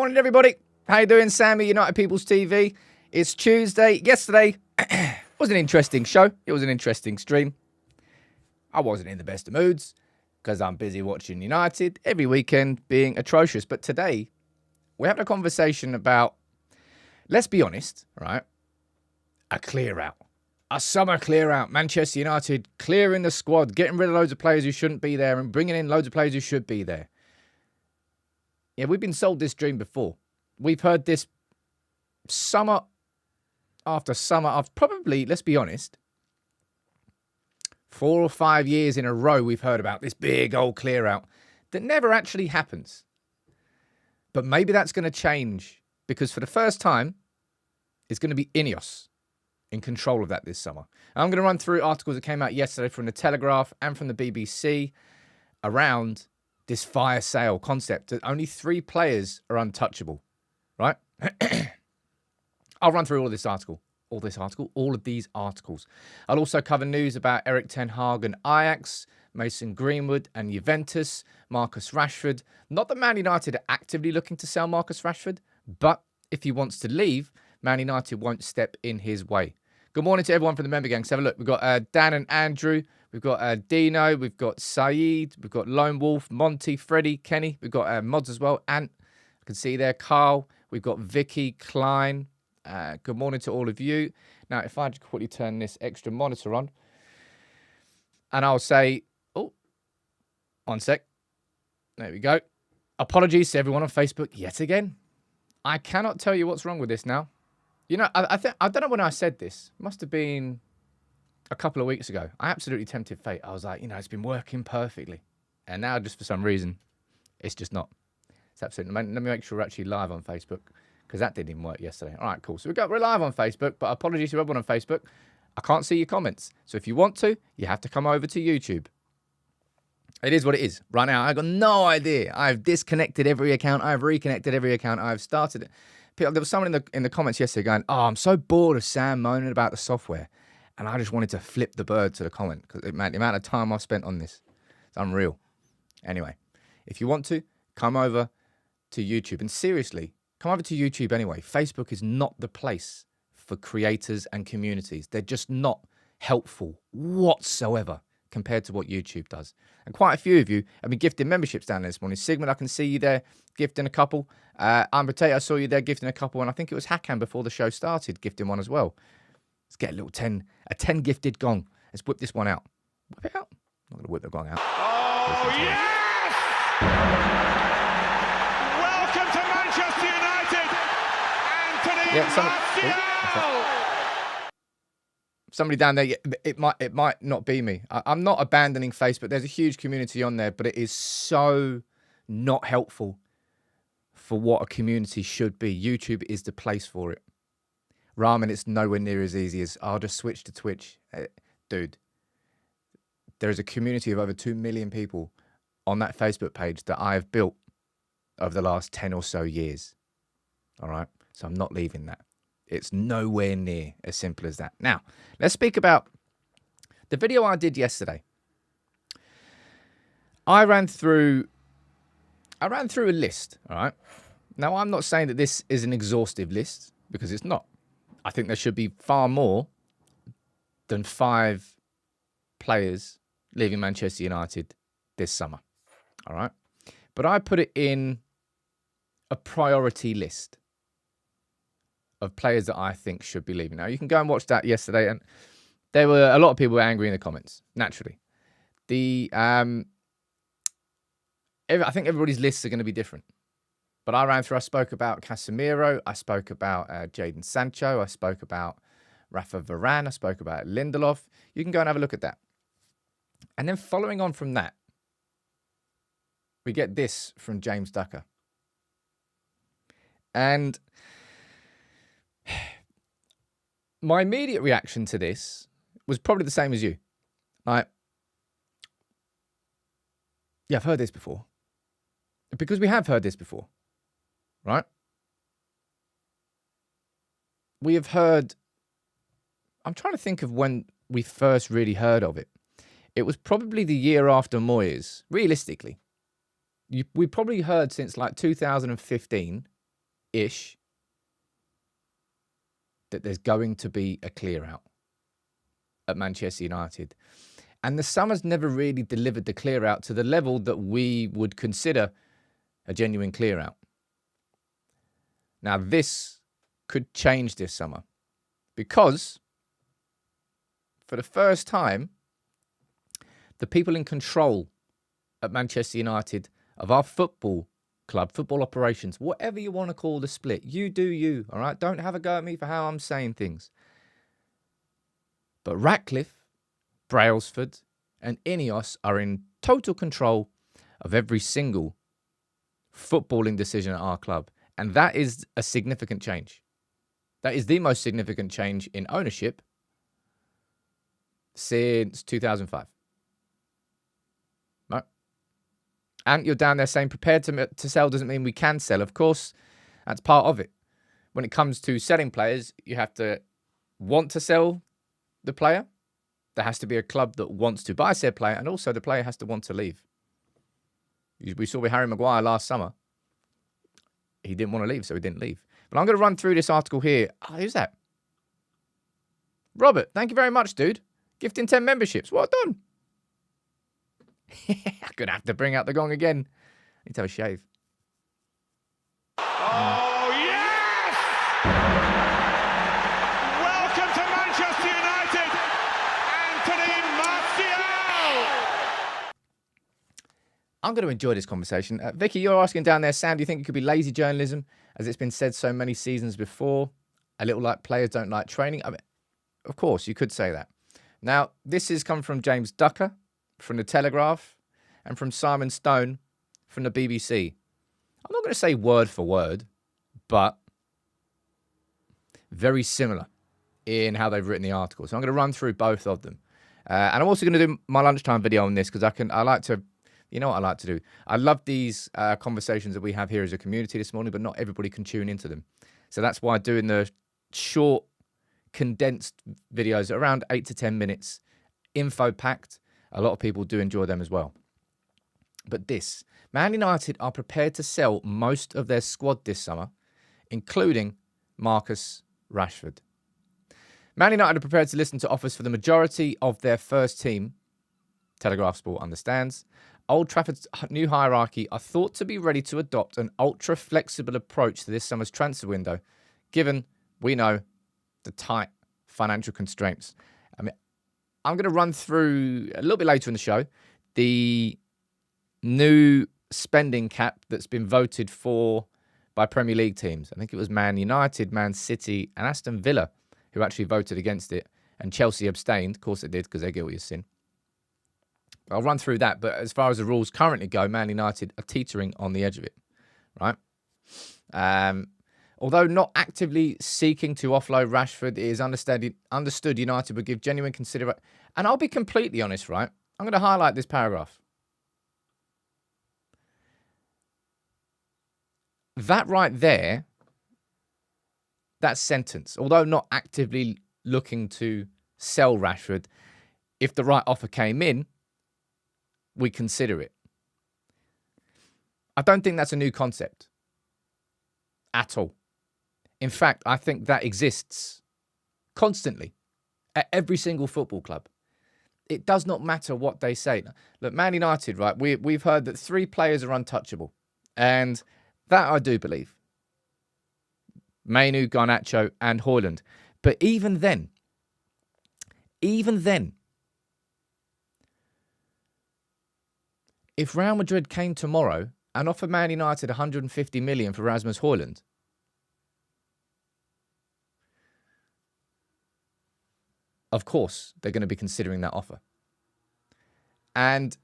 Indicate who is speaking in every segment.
Speaker 1: Morning, everybody. How you doing, Sammy? United People's TV. It's Tuesday. Yesterday was an interesting show. It was an interesting stream. I wasn't in the best of moods because I'm busy watching United every weekend being atrocious. But today, we're having a conversation about, let's be honest, right? A clear out. A summer clear out. Manchester United clearing the squad, getting rid of loads of players who shouldn't be there and bringing in loads of players who should be there. Yeah, we've been sold this dream before. We've heard this summer after summer after, probably, let's be honest, 4 or 5 years in a row we've heard about this big old clear out that never actually happens. But maybe that's going to change because for the first time, it's going to be INEOS in control of that this summer. And I'm going to run through articles that came out yesterday from the Telegraph and from the BBC around this fire sale concept that only 3 players are untouchable, right? I'll run through all of these articles. I'll also cover news about Erik ten Hag and Ajax, Mason Greenwood and Juventus, Marcus Rashford. Not that Man United are actively looking to sell Marcus Rashford, but if he wants to leave, Man United won't step in his way. Good morning to everyone from the member gang. So have a look. We've got Dan and Andrew. We've got Dino. We've got Saeed. We've got Lone Wolf, Monty, Freddie, Kenny. We've got Mods as well. Ant, I can see there. Carl. We've got Vicky, Klein. Good morning to all of you. Now, if I just quickly turn this extra monitor on, and I'll say, oh, 1 sec. There we go. Apologies to everyone on Facebook yet again. I cannot tell you what's wrong with this now. You know, I don't know when I said this. It must have been a couple of weeks ago. I absolutely tempted fate. I was like, you know, it's been working perfectly. And now, just for some reason, it's just not. It's absolutely... Let me make sure we're actually live on Facebook, because that didn't even work yesterday. All right, cool. So we're live on Facebook, but apologies to everyone on Facebook. I can't see your comments. So if you want to, you have to come over to YouTube. It is what it is. Right now, I've got no idea. I've disconnected every account. I've reconnected every account. I've started it. There was someone in the comments yesterday going, oh, I'm so bored of Sam moaning about the software. And I just wanted to flip the bird to the comment because the amount of time I've spent on this, it's unreal. Anyway, if you want to, come over to YouTube. And seriously, come over to YouTube anyway. Facebook is not the place for creators and communities. They're just not helpful whatsoever compared to what YouTube does. And quite a few of you have been gifting memberships down there this morning. Sigmund, I can see you there gifting a couple. I'm Potato, I saw you there gifting a couple. And I think it was Hakan before the show started gifting one as well. Let's get a little 10 gifted gong. Let's whip this one out. Whip it out. I'm not going to whip the gong out.
Speaker 2: Oh, yes! Welcome to Manchester United, Anthony Martial!
Speaker 1: Somebody down there, it might not be me. I'm not abandoning Facebook. There's a huge community on there, but it is so not helpful for what a community should be. YouTube is the place for it. Ramen, it's nowhere near as easy as, I'll just switch to Twitch. Dude, there is a community of over 2 million people on that Facebook page that I have built over the last 10 or so years. All right? So I'm not leaving that. It's nowhere near as simple as that. Now, let's speak about the video I did yesterday. I ran through a list, all right? Now, I'm not saying that this is an exhaustive list because it's not. I think there should be far more than 5 players leaving Manchester United this summer, all right? But I put it in a priority list of players that I think should be leaving. Now, you can go and watch that yesterday, and there were a lot of people angry in the comments, naturally. I think everybody's lists are going to be different. But I spoke about Casemiro, I spoke about Jadon Sancho, I spoke about Rafa Varane, I spoke about Lindelof. You can go and have a look at that. And then following on from that, we get this from James Ducker. And my immediate reaction to this was probably the same as you. Like, yeah, I've heard this before. Because we have heard this before, right? We have heard... I'm trying to think of when we first really heard of it. It was probably the year after Moyes, realistically. We probably heard since like 2015 ish that there's going to be a clear out at Manchester United. And the summer's never really delivered the clear out to the level that we would consider a genuine clear out. Now, this could change this summer because for the first time, the people in control at Manchester United of our football club, football operations, whatever you want to call the split, you do you, all right? Don't have a go at me for how I'm saying things. But Ratcliffe, Brailsford and INEOS are in total control of every single footballing decision at our club. And that is a significant change. That is the most significant change in ownership since 2005. Right? And you're down there saying prepared to sell doesn't mean we can sell. Of course, that's part of it. When it comes to selling players, you have to want to sell the player. There has to be a club that wants to buy said player, and also the player has to want to leave. We saw with Harry Maguire last summer. He didn't want to leave, so he didn't leave. But I'm going to run through this article here. Oh, who's that? Robert, thank you very much, dude. Gifting 10 memberships. Well done. I'm going to have to bring out the gong again. I need to have a shave.
Speaker 2: Oh, yes! Welcome to Manchester United, Anthony Martial!
Speaker 1: I'm going to enjoy this conversation. Vicky, you're asking down there, Sam, do you think it could be lazy journalism, as it's been said so many seasons before? A little like players don't like training? I mean, of course, you could say that. Now, this has come from James Ducker, from The Telegraph, and from Simon Stone, from the BBC. I'm not going to say word for word, but very similar in how they've written the article. So I'm going to run through both of them. And I'm also going to do my lunchtime video on this because I like to, you know what I like to do? I love these conversations that we have here as a community this morning, but not everybody can tune into them. So that's why doing the short, condensed videos around 8 to 10 minutes, info-packed, a lot of people do enjoy them as well. But this, Man United are prepared to sell most of their squad this summer, including Marcus Rashford. Man United are prepared to listen to offers for the majority of their first team, Telegraph Sport understands. Old Trafford's new hierarchy are thought to be ready to adopt an ultra-flexible approach to this summer's transfer window, given, we know, the tight financial constraints. I mean, I'm going to run through, a little bit later in the show, the new spending cap that's been voted for by Premier League teams. I think it was Man United, Man City, and Aston Villa who actually voted against it, and Chelsea abstained. Of course they did, because they're guilty of sin. I'll run through that, but as far as the rules currently go, Man United are teetering on the edge of it, right? Although not actively seeking to offload Rashford, it is understood United would give genuine consideration. And I'll be completely honest, right? I'm going to highlight this paragraph. That right there, that sentence, although not actively looking to sell Rashford, if the right offer came in, we consider it. I don't think that's a new concept at all. In fact, I think that exists constantly at every single football club. It does not matter what they say. Look, Man United, right, we've heard that 3 players are untouchable. And that I do believe. Mainu, Garnacho and Højlund. But even then, if Real Madrid came tomorrow and offered Man United 150 million for Rasmus Højlund, of course, they're going to be considering that offer. And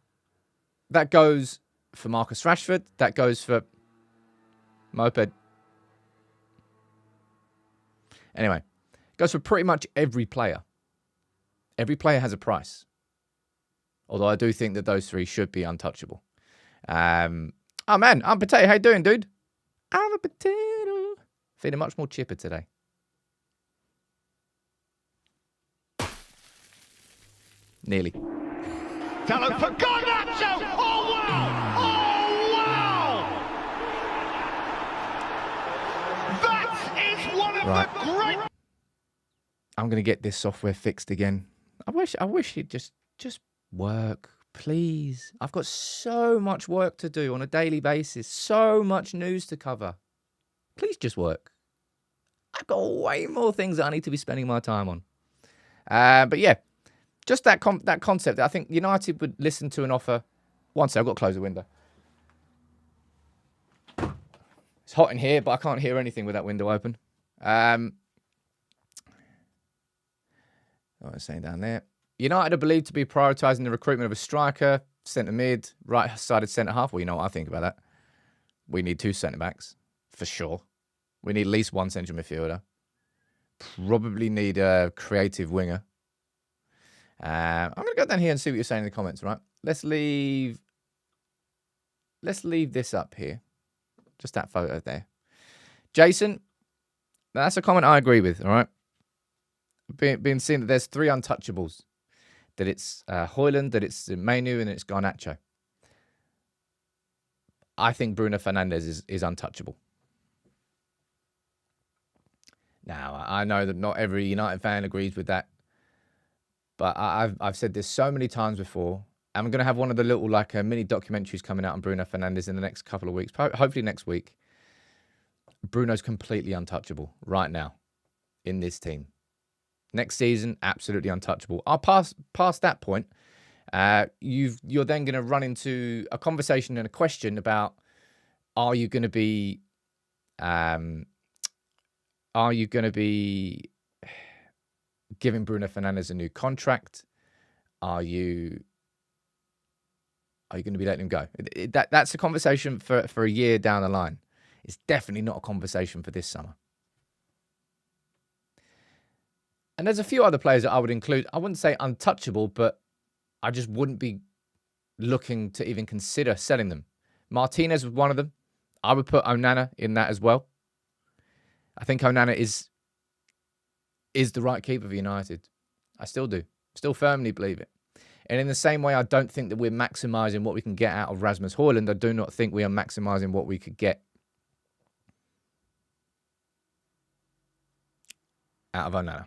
Speaker 1: that goes for Marcus Rashford. That goes for Moped. Anyway, it goes for pretty much every player. Every player has a price. Although I do think that those 3 should be untouchable. Oh, man. I'm Potato. How you doing, dude? I'm a potato. Feeling much more chipper today. Nearly.
Speaker 2: Talent for Garnacho! Oh, wow! Oh, wow!
Speaker 1: Right.
Speaker 2: Great.
Speaker 1: I'm going to get this software fixed again. I wish it just work, please. I've got so much work to do on a daily basis, so much news to cover. Please just work. I've got way more things that I need to be spending my time on. But yeah, just that concept. I think United would listen to an offer. One second, I've got to close the window. It's hot in here, but I can't hear anything with that window open. What was I saying down there? United are believed to be prioritising the recruitment of a striker, centre mid, right-sided centre half. Well, you know what I think about that. We need 2 centre backs, for sure. We need at least 1 central midfielder. Probably need a creative winger. I'm going to go down here and see what you're saying in the comments, right? Let's leave this up here. Just that photo there. Jason, that's a comment I agree with, all right? Been seeing that there's 3 untouchables. That it's Højlund, that it's Manu, and it's Garnacho. I think Bruno Fernandes is untouchable. Now, I know that not every United fan agrees with that. But I've said this so many times before. I'm going to have one of the little mini documentaries coming out on Bruno Fernandes in the next couple of weeks. Hopefully next week. Bruno's completely untouchable right now in this team. Next season, absolutely untouchable. I'll pass that point. You're then going to run into a conversation and a question about: Are you going to be giving Bruno Fernandes a new contract? Are you going to be letting him go? That's a conversation for a year down the line. It's definitely not a conversation for this summer. And there's a few other players that I would include. I wouldn't say untouchable, but I just wouldn't be looking to even consider selling them. Martinez was one of them. I would put Onana in that as well. I think Onana is the right keeper for United. I still do. Still firmly believe it. And in the same way, I don't think that we're maximising what we can get out of Rasmus Højlund. I do not think we are maximising what we could get out of Onana.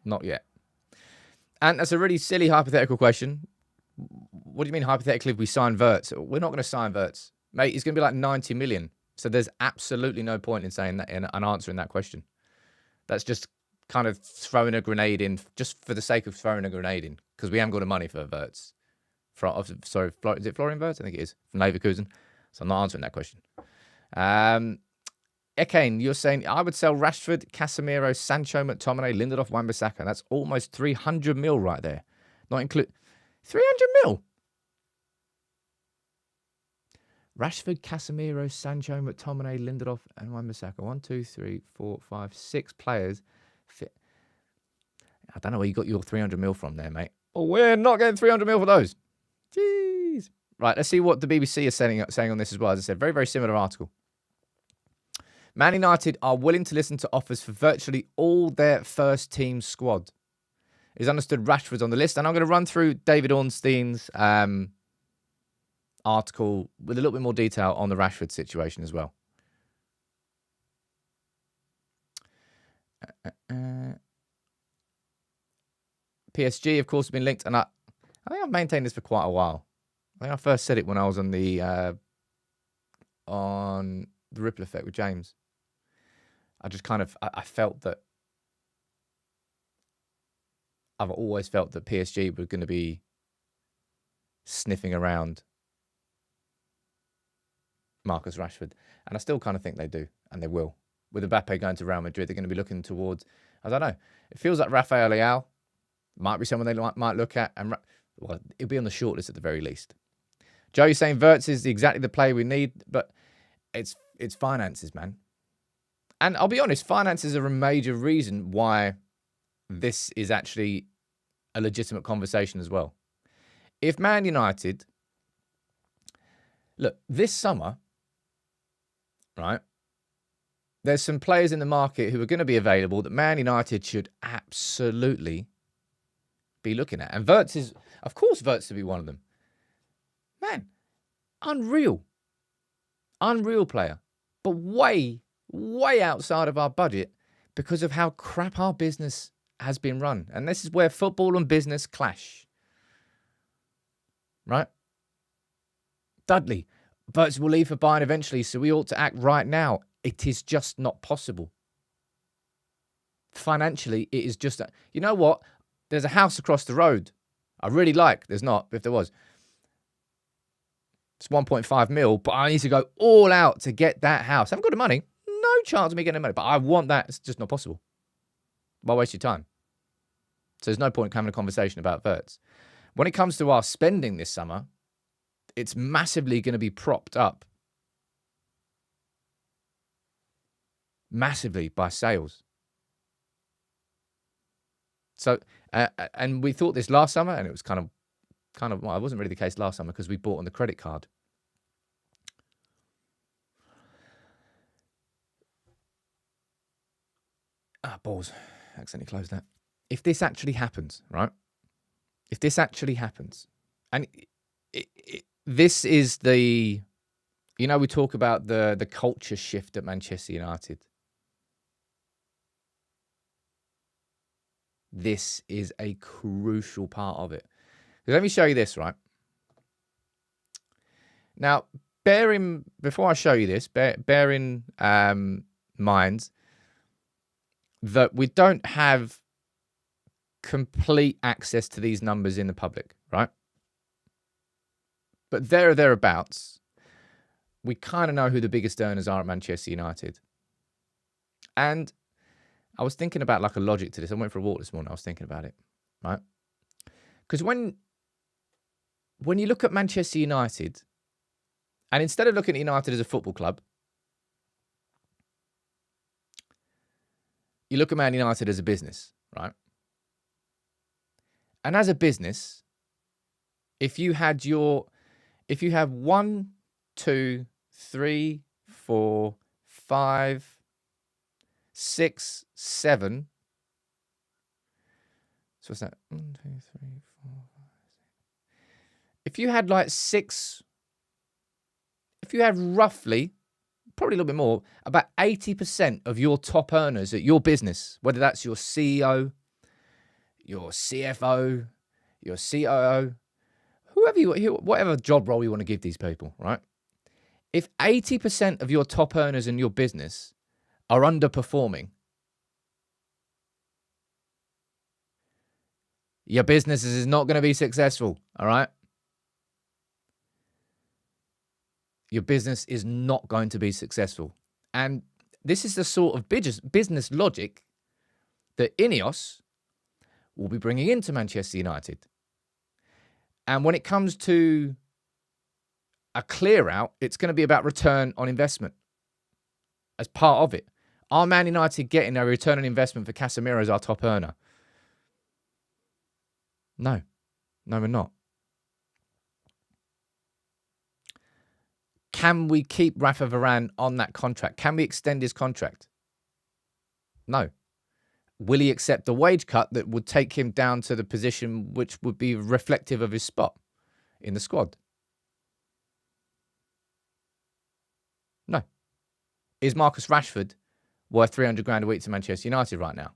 Speaker 1: Not yet. And that's a really silly hypothetical question. What do you mean hypothetically if we sign Wirtz? We're not going to sign Wirtz. Mate, he's going to be like 90 million. So there's absolutely no point in saying that and answering that question. That's just kind of throwing a grenade in just for the sake of throwing a grenade in, because we haven't got the money for Wirtz. Sorry, is it Florian Wirtz? I think it is, from Leverkusen. So I'm not answering that question. Ekane, you're saying I would sell Rashford, Casemiro, Sancho, McTominay, Lindelof, Wan-Bissaka. That's almost 300 mil right there. Not include 300 mil. Rashford, Casemiro, Sancho, McTominay, Lindelof, and Wan-Bissaka. 1, 2, 3, 4, 5, 6 players. I don't know where you got your 300 mil from there, mate. Oh, we're not getting 300 mil for those. Jeez. Right, let's see what the BBC is saying on this as well. As I said, very, very similar article. Man United are willing to listen to offers for virtually all their first team squad. It's understood Rashford's on the list. And I'm going to run through David Ornstein's article with a little bit more detail on the Rashford situation as well. PSG, of course, has been linked. And I think I've maintained this for quite a while. I think I first said it when I was on the Ripple Effect with James. I just kind of, I felt that, I've always felt that PSG were going to be sniffing around Marcus Rashford. And I still kind of think they do, and they will. With Mbappe going to Real Madrid, they're going to be looking towards, I don't know, it feels like Rafael Leao might be someone they might look at, and well, it'll be on the shortlist at the very least. Joe, you're saying Wirtz is exactly the player we need, but it's finances, man. And I'll be honest, finances are a major reason why this is actually a legitimate conversation as well. If Man United, look, this summer, right, there's some players in the market who are going to be available that Man United should absolutely be looking at. And Wirtz is, of course, Wirtz to be one of them. Man, unreal player, but way outside of our budget. because of how crap our business has been run. And this is where football and business clash. Right? Dudley, Virts will leave for Bayern eventually, so we ought to act right now. It is just not possible. Financially, it is just... You know what? There's a house across the road I really like. There's not, but if there was. It's 1.5 mil, but I need to go all out to get that house. I haven't got the money. No chance of me getting the money, but I want that. It's just not possible. Why waste your time? So there's no point having a conversation about Virts. When it comes to our spending this summer, it's massively going to be propped up. Massively by sales. So, and we thought this last summer, and it was kind of, well, it wasn't really the case last summer because we bought on the credit card. Balls. Accidentally closed that. If this actually happens, right? If this actually happens, and this is the, you know, we talk about the culture shift at Manchester United. This is a crucial part of it. Let me show you this, right? Now, before I show you this, bear in mind that we don't have complete access to these numbers in the public, right? But there or thereabouts, we kind of know who the biggest earners are at Manchester United. And I was thinking about like a logic to this. I went for a walk this morning. I was thinking about it, right? Because when you look at Manchester United, and instead of looking at United as a football club, you look at Man United as a business, right? And as a business, if you have 1, 2, 3, 4, 5, 6, 7. So what's that? 1, 2, 3, 4, 5, 6. If you had like 6, if you have roughly, probably a little bit more, about 80% of your top earners at your business, whether that's your CEO, your CFO, your COO, whatever job role you want to give these people, right? If 80% of your top earners in your business are underperforming, your business is not going to be successful, all right? Your business is not going to be successful. And this is the sort of business logic that INEOS will be bringing into Manchester United. And when it comes to a clear out, it's going to be about return on investment as part of it. Are Man United getting a return on investment for Casemiro as our top earner? No, we're not. Can we keep Rafa Varane on that contract? Can we extend his contract? No. Will he accept a wage cut that would take him down to the position which would be reflective of his spot in the squad? No. Is Marcus Rashford worth 300 grand a week to Manchester United right now?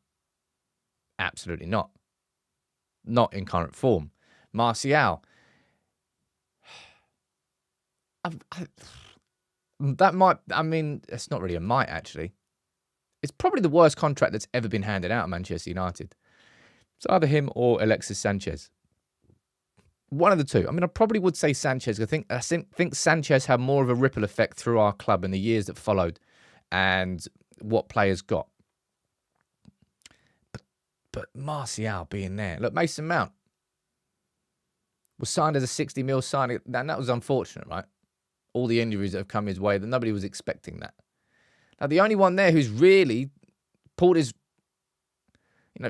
Speaker 1: Absolutely not. Not in current form. Martial. That might, I mean, it's not really a might actually. It's probably the worst contract that's ever been handed out at Manchester United. It's either him or Alexis Sanchez. One of the two. I mean, I probably would say Sanchez. I think Sanchez had more of a ripple effect through our club in the years that followed and what players got. But Martial being there. Look, Mason Mount was signed as a 60 mil signing, and that was unfortunate, right? All the injuries that have come his way, that nobody was expecting that. Now, the only one there who's really pulled his,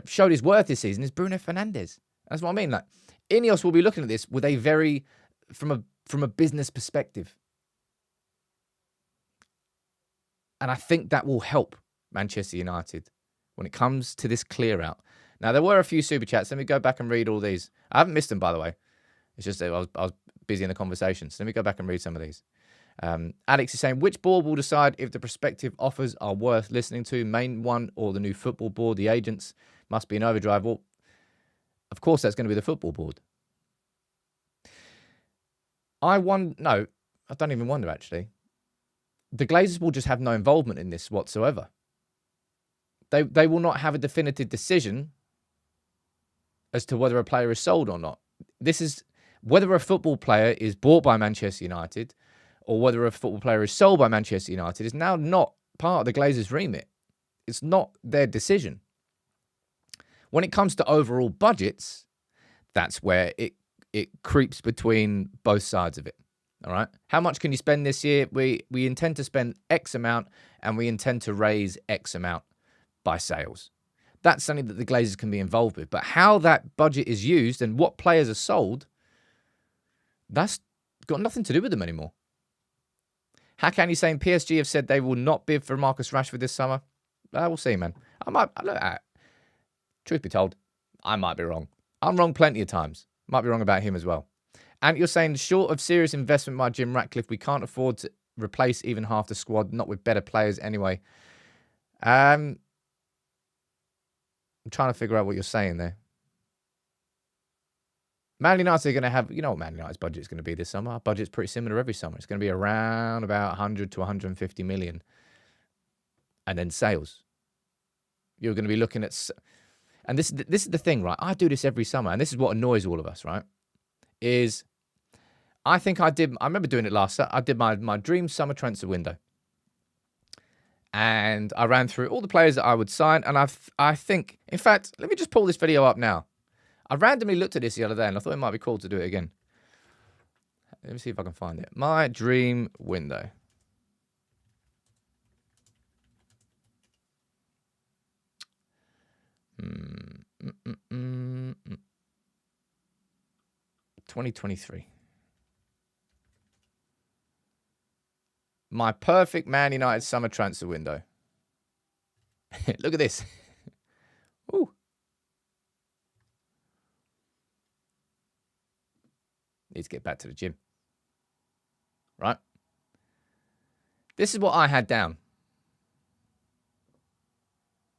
Speaker 1: showed his worth this season is Bruno Fernandes. That's what I mean. Like, INEOS will be looking at this with a very, from a business perspective. And I think that will help Manchester United when it comes to this clear out. Now, there were a few super chats. Let me go back and read all these. I haven't missed them, by the way. It's just that I was busy in the conversation. So let me go back and read some of these. Alex is saying, which board will decide if the prospective offers are worth listening to? Main one or the new football board? The agents must be in overdrive. Well, of course, that's going to be the football board. No, I don't even wonder, actually. The Glazers will just have no involvement in this whatsoever. They will not have a definitive decision as to whether a player is sold or not. This is whether a football player is bought by Manchester United or whether a football player is sold by Manchester United is now not part of the Glazers' remit. It's not their decision. When it comes to overall budgets, that's where it creeps between both sides of it. All right. How much can you spend this year? We intend to spend X amount and we intend to raise X amount by sales. That's something that the Glazers can be involved with. But how that budget is used and what players are sold, that's got nothing to do with them anymore. How can you say PSG have said they will not bid for Marcus Rashford this summer? We'll see, man. Truth be told, I might be wrong. I'm wrong plenty of times. Might be wrong about him as well. And you're saying, short of serious investment by Jim Ratcliffe, we can't afford to replace even half the squad, not with better players anyway. I'm trying to figure out what you're saying there. Man United are going to have, you know what Man United's budget is going to be this summer? Our budget's pretty similar every summer. It's going to be around about 100 to 150 million. And then sales. You're going to be looking at... And this is the thing, right? I do this every summer, and this is what annoys all of us, right? Is I remember doing it last summer. I did my dream summer transfer window. And I ran through all the players that I would sign, and I think, in fact, let me just pull this video up now. I randomly looked at this the other day, and I thought it might be cool to do it again. Let me see if I can find it. My dream window. Mm, 2023. My perfect Man United summer transfer window. Look at this. Ooh. Need to get back to the gym. Right? This is what I had down.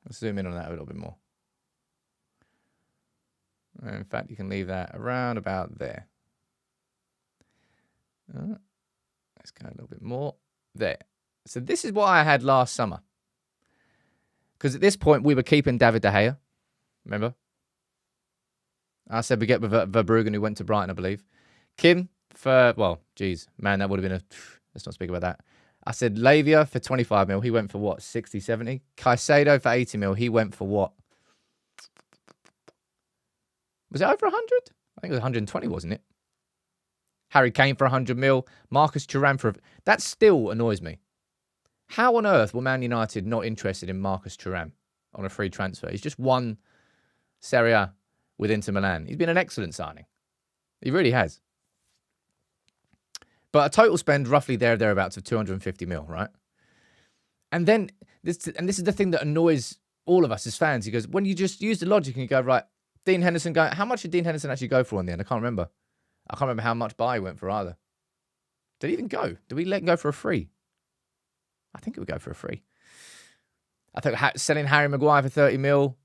Speaker 1: Let's zoom in on that a little bit more. In fact, you can leave that around about there. Let's go a little bit more. There. So this is what I had last summer. Because at this point, we were keeping David De Gea. Remember? I said we get with Verbruggen, who went to Brighton, I believe. Kim for, well, geez, man, that would have been let's not speak about that. I said Lavia for 25 mil. He went for what, 60, 70? Caicedo for 80 mil. He went for what? Was it over 100? I think it was 120, wasn't it? Harry Kane for 100 mil. Marcus Thuram for... That still annoys me. How on earth were Man United not interested in Marcus Thuram on a free transfer? He's just won Serie A with Inter Milan. He's been an excellent signing. He really has. But a total spend roughly thereabouts of 250 mil, right? And then, this is the thing that annoys all of us as fans. He goes, when you just use the logic and you go, right, Dean Henderson, how much did Dean Henderson actually go for in the end? I can't remember. I can't remember how much Bailly went for either. Did he even go? Did we let him go for a free? I think it would go for a free. I think selling Harry Maguire for 30 mil,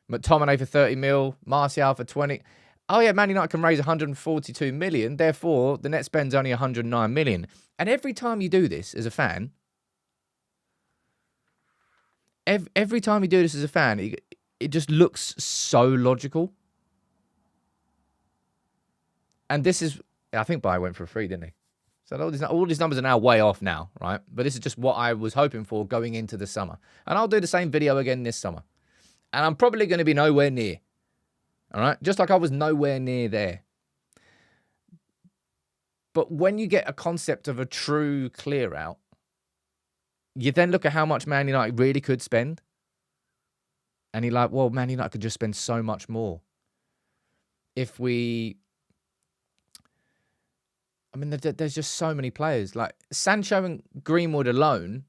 Speaker 1: McTominay for 30 mil, Martial for 20. Oh yeah, Man United can raise 142 million. Therefore, the net spend's only 109 million. And every time you do this as a fan, every time you do this as a fan, it just looks so logical. And this is, I think Bailly went for a free, didn't he? So all these numbers are now way off now, right? But this is just what I was hoping for going into the summer. And I'll do the same video again this summer. And I'm probably going to be nowhere near. All right? Just like I was nowhere near there. But when you get a concept of a true clear out, you then look at how much Man United really could spend. And you're like, well, Man United could just spend so much more. If we... I mean, there's just so many players. Like, Sancho and Greenwood alone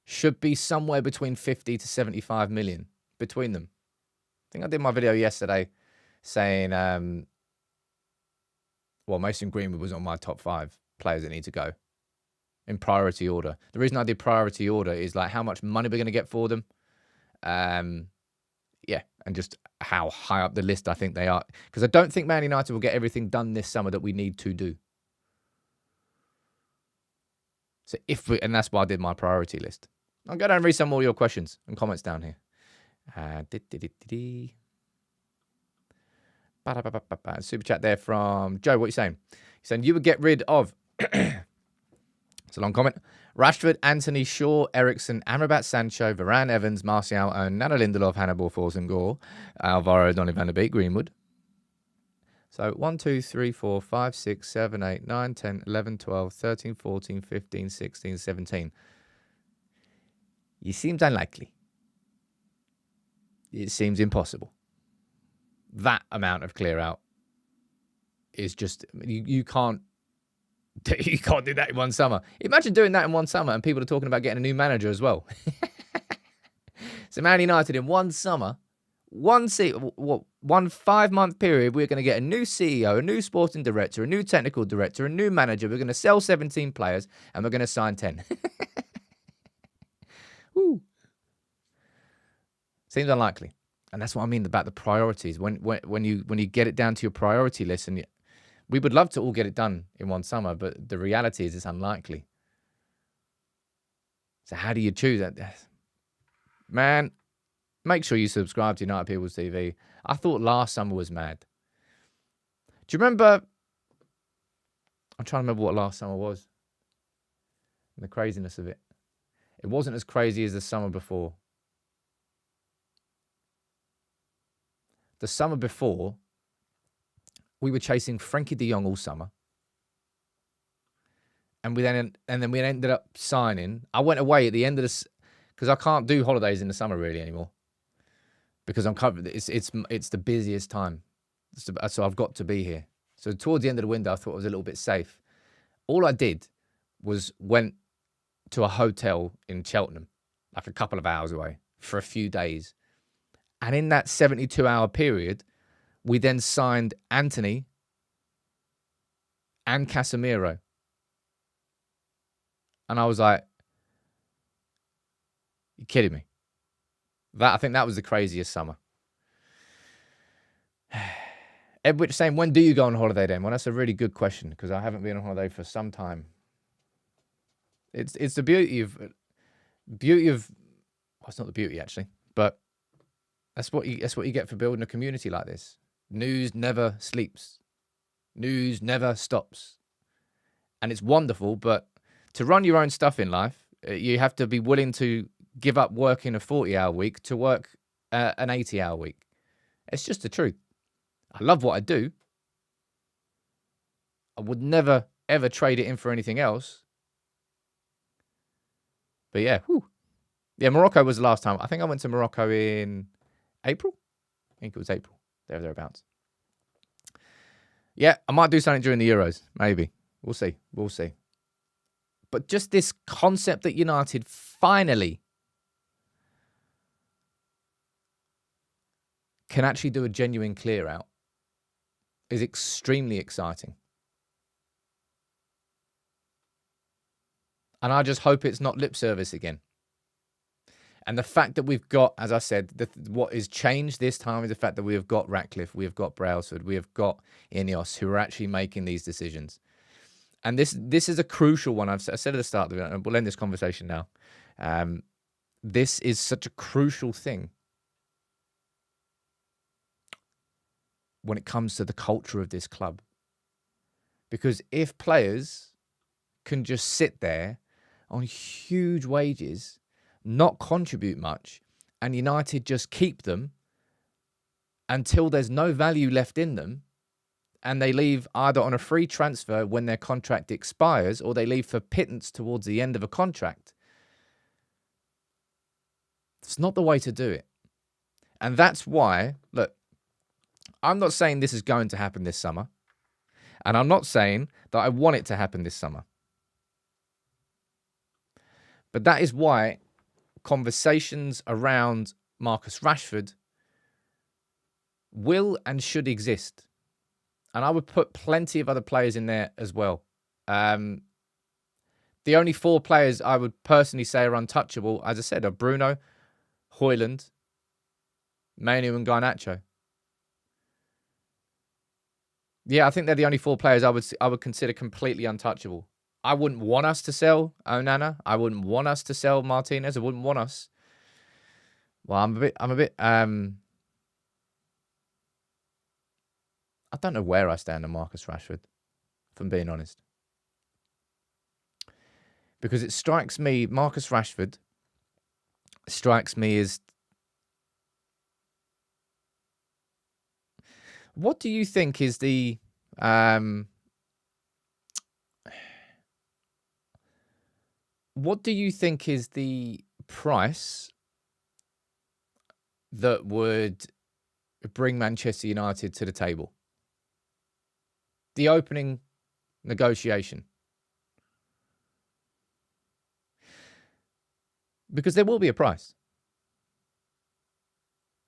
Speaker 1: should be somewhere between 50 to 75 million between them. I think I did my video yesterday saying Well, Mason Greenwood was on my top 5 players that need to go in priority order. The reason I did priority order is like how much money we're going to get for them. Yeah, and just how high up the list I think they are. Because I don't think Man United will get everything done this summer that we need to do. So and that's why I did my priority list. I'll go down and read some more of your questions and comments down here. Super chat there from Joe. What are you saying? He's saying you would get rid of... It's a long comment. Rashford, Anthony, Shaw, Ericsson, Amrabat, Sancho, Varane, Evans, Martial, and Nana Lindelof, Hannibal, Forson, Gore, Alvaro, Donny van der Beek, Greenwood. So 1, 2, 3, 4, 5, 6, 7, 8, 9, 10, 11, 12, 13, 14, 15, 16, 17. It seems unlikely. It seems impossible. That amount of clear out is just... You can't do that in one summer. Imagine doing that in one summer and people are talking about getting a new manager as well. So Man United in one summer, one 5-month period, we're going to get a new CEO, a new sporting director, a new technical director, a new manager. We're going to sell 17 players and we're going to sign 10. Woo. Seems unlikely. And that's what I mean about the priorities. When you get it down to your priority list, and we would love to all get it done in one summer, but the reality is it's unlikely. So how do you choose that? Man, make sure you subscribe to United People's TV. I thought last summer was mad. Do you remember? I'm trying to remember what last summer was. And the craziness of it. It wasn't as crazy as the summer before. The summer before, we were chasing Frankie de Jong all summer. And then we ended up signing. I went away at the end of this because I can't do holidays in the summer really anymore. Because I'm covered. It's the busiest time. So I've got to be here. So towards the end of the window, I thought I was a little bit safe. All I did was went to a hotel in Cheltenham, like a couple of hours away, for a few days. And in that 72-hour period, we then signed Anthony and Casemiro. And I was like, you're kidding me. I think that was the craziest summer. Edwidge saying, when do you go on holiday then? Well, that's a really good question because I haven't been on holiday for some time. It's the beauty of... Well, it's not the beauty actually, but that's what you get for building a community like this. News never sleeps. News never stops. And it's wonderful, but to run your own stuff in life, you have to be willing to give up working a 40-hour week to work an 80-hour week. It's just the truth. I love what I do. I would never, ever trade it in for anything else. But yeah, yeah, Morocco was the last time. I think I went to Morocco in April. I think it was April. Thereabouts. Yeah, I might do something during the Euros. Maybe. We'll see. We'll see. But just this concept that United finally can actually do a genuine clear out is extremely exciting. And I just hope it's not lip service again. And the fact that we've got, as I said, what is changed this time is the fact that we have got Ratcliffe, we have got Brailsford, we have got INEOS who are actually making these decisions. And this is a crucial one. I said at the start, and we'll end this conversation now. This is such a crucial thing when it comes to the culture of this club. Because if players can just sit there on huge wages, not contribute much, and United just keep them until there's no value left in them, and they leave either on a free transfer when their contract expires, or they leave for pittance towards the end of a contract, it's not the way to do it. And that's why, look, I'm not saying this is going to happen this summer, and I'm not saying that I want it to happen this summer. But that is why conversations around Marcus Rashford will and should exist And I would put plenty of other players in there as well. The only 4 players I would personally say are untouchable, as I said, are Bruno, Højlund, Manu and Garnacho. Yeah, I think they're the only 4 players I would consider completely untouchable. I wouldn't want us to sell Onana. I wouldn't want us to sell Martinez. I wouldn't want us. Well, I'm a bit I don't know where I stand on Marcus Rashford, if I'm being honest. Because it strikes me, Marcus Rashford strikes me as... What do you think is the... what do you think is the price that would bring Manchester United to the table? The opening negotiation. Because there will be a price.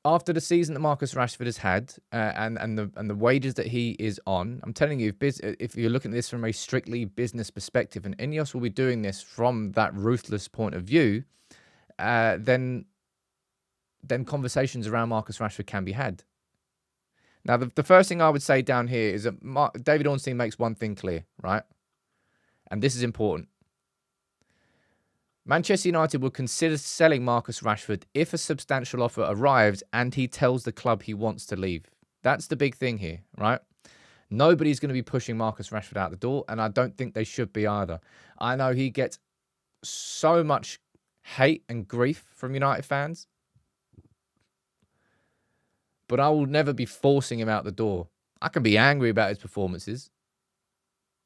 Speaker 1: After the season that Marcus Rashford has had and the wages that he is on, I'm telling you, if you're looking at this from a strictly business perspective, and INEOS will be doing this from that ruthless point of view, then conversations around Marcus Rashford can be had. Now, the first thing I would say down here is that David Ornstein makes one thing clear, right? And this is important. Manchester United will consider selling Marcus Rashford if a substantial offer arrives and he tells the club he wants to leave. That's the big thing here, right? Nobody's going to be pushing Marcus Rashford out the door, and I don't think they should be either. I know he gets so much hate and grief from United fans, but I will never be forcing him out the door. I can be angry about his performances.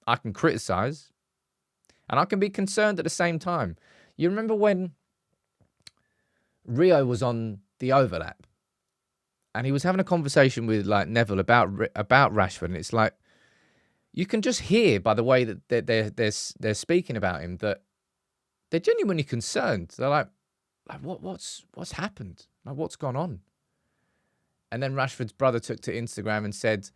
Speaker 1: I can criticise. And I can be concerned at the same time. You remember when Rio was on the overlap and he was having a conversation with like Neville about Rashford, and it's like you can just hear by the way that they're speaking about him that they're genuinely concerned. They're like what's happened? Like, what's gone on? And then Rashford's brother took to Instagram and said,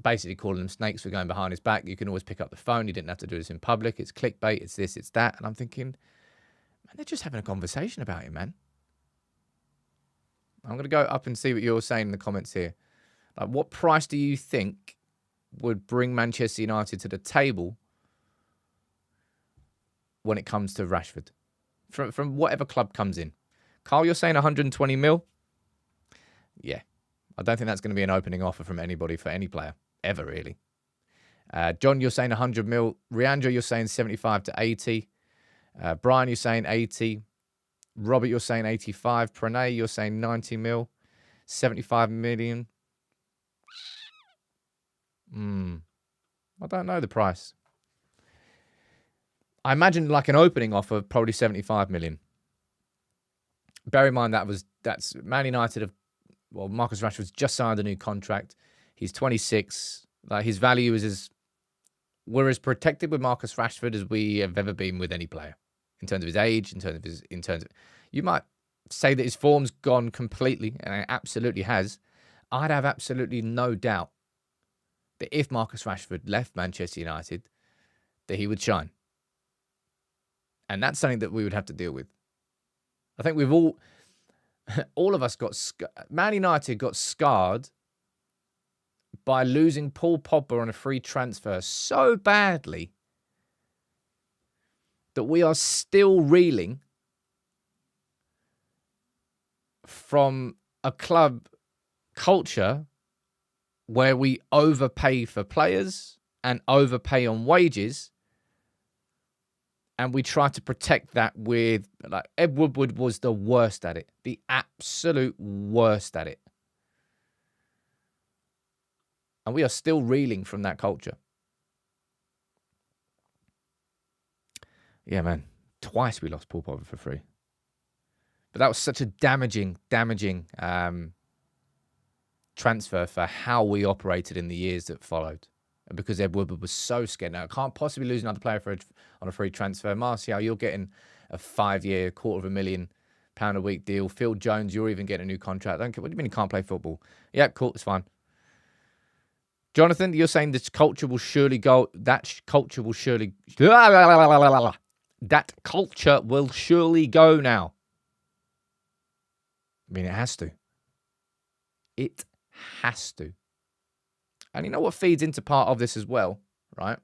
Speaker 1: basically calling them snakes for going behind his back. You can always pick up the phone. You didn't have to do this in public. It's clickbait. It's this, it's that. And I'm thinking, man, they're just having a conversation about it, man. I'm going to go up and see what you're saying in the comments here. Like, what price do you think would bring Manchester United to the table when it comes to Rashford? From whatever club comes in. Carl, you're saying 120 mil? Yeah. I don't think that's going to be an opening offer from anybody for any player, ever, really. John, you're saying 100 mil. Riandro, you're saying 75 to 80. Brian, you're saying 80. Robert, you're saying 85. Pranay, you're saying 90 mil. 75 million. I don't know the price. I imagine like an opening offer, probably 75 million. Bear in mind that's Man United have. Well, Marcus Rashford's just signed a new contract. He's 26. Like, his value is we're as protected with Marcus Rashford as we have ever been with any player in terms of his age, in terms of you might say that his form's gone completely, and it absolutely has. I'd have absolutely no doubt that if Marcus Rashford left Manchester United, that he would shine. And that's something that we would have to deal with. I think we've all of us Man United got scarred by losing Paul Pogba on a free transfer so badly that we are still reeling from a club culture where we overpay for players and overpay on wages. And we try to protect that with, like, Ed Woodward was the worst at it. The absolute worst at it. And we are still reeling from that culture. Yeah, man. Twice we lost Paul Pogba for free. But that was such a damaging transfer for how we operated in the years that followed. And because Ed Woodward was so scared. Now, I can't possibly lose another player on a free transfer. Martial, you're getting a 5-year, £250,000 a week deal. Phil Jones, you're even getting a new contract. I don't care. What do you mean you can't play football? Yeah, cool, it's fine. Jonathan, you're saying this culture will surely go. That culture will surely. That culture will surely go now. I mean, it has to. It has to. And you know what feeds into part of this as well, right?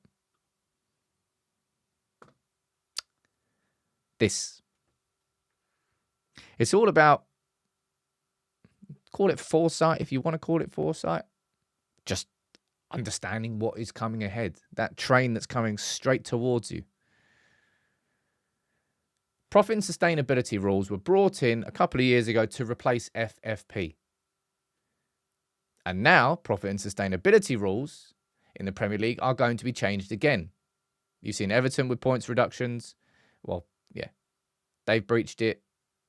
Speaker 1: This. It's all about, call it foresight if you want to call it foresight. Just understanding what is coming ahead. That train that's coming straight towards you. Profit and sustainability rules were brought in a couple of years ago to replace FFP. And now, profit and sustainability rules in the Premier League are going to be changed again. You've seen Everton with points reductions. Well, yeah, they've breached it.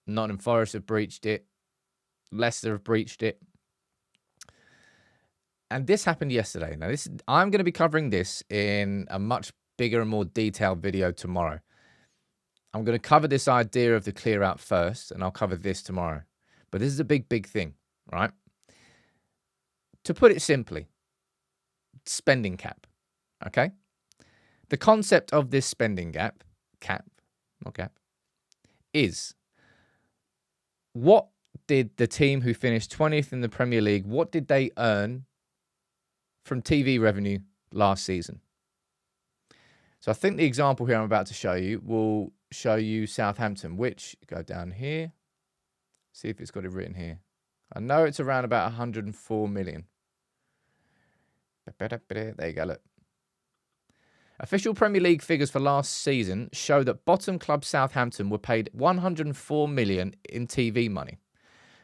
Speaker 1: Nottingham Forest have breached it. Leicester have breached it. And this happened yesterday. Now, I'm going to be covering this in a much bigger and more detailed video tomorrow. I'm going to cover this idea of the clear out first, and I'll cover this tomorrow. But this is a big, big thing, right? To put it simply, spending cap, okay? The concept of this spending cap, is what did the team who finished 20th in the Premier League, what did they earn from TV revenue last season? So I think the example here I'm about to show you will show you Southampton, which, go down here, see if it's got it written here. I know it's around about 104 million. There you go, look. Official Premier League figures for last season show that bottom club Southampton were paid 104 million in TV money.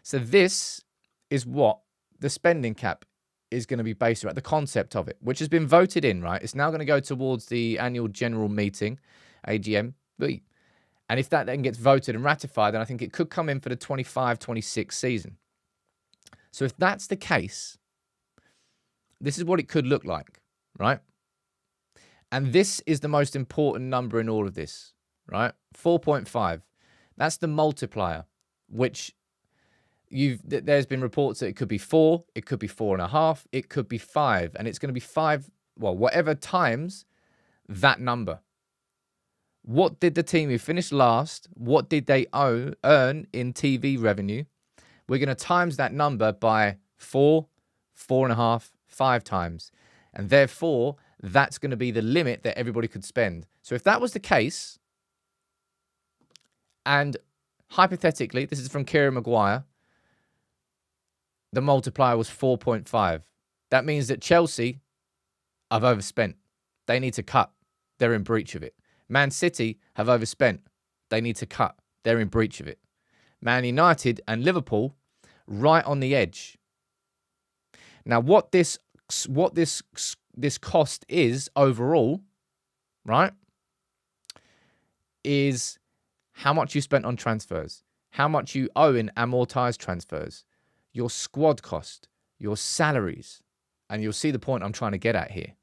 Speaker 1: So this is what the spending cap is going to be based around, the concept of it, which has been voted in, right? It's now going to go towards the annual general meeting, AGM. And if that then gets voted and ratified, then I think it could come in for the 25-26 season. So if that's the case, this is what it could look like, right? And this is the most important number in all of this, right? 4.5. That's the multiplier, which there's been reports that it could be 4, it could be 4.5, it could be 5, and it's going to be 5, well, whatever times that number. What did the team who finished last, what did they earn in TV revenue? We're going to times that number by 4, 4.5, 5 times. And therefore, that's going to be the limit that everybody could spend. So if that was the case, and hypothetically, this is from Kieran Maguire, the multiplier was 4.5. That means that Chelsea have overspent. They need to cut. They're in breach of it. Man City have overspent. They need to cut. They're in breach of it. Man United and Liverpool right on the edge. Now, what this cost is overall, right, is how much you spent on transfers, how much you owe in amortized transfers, your squad cost, your salaries, and you'll see the point I'm trying to get at here.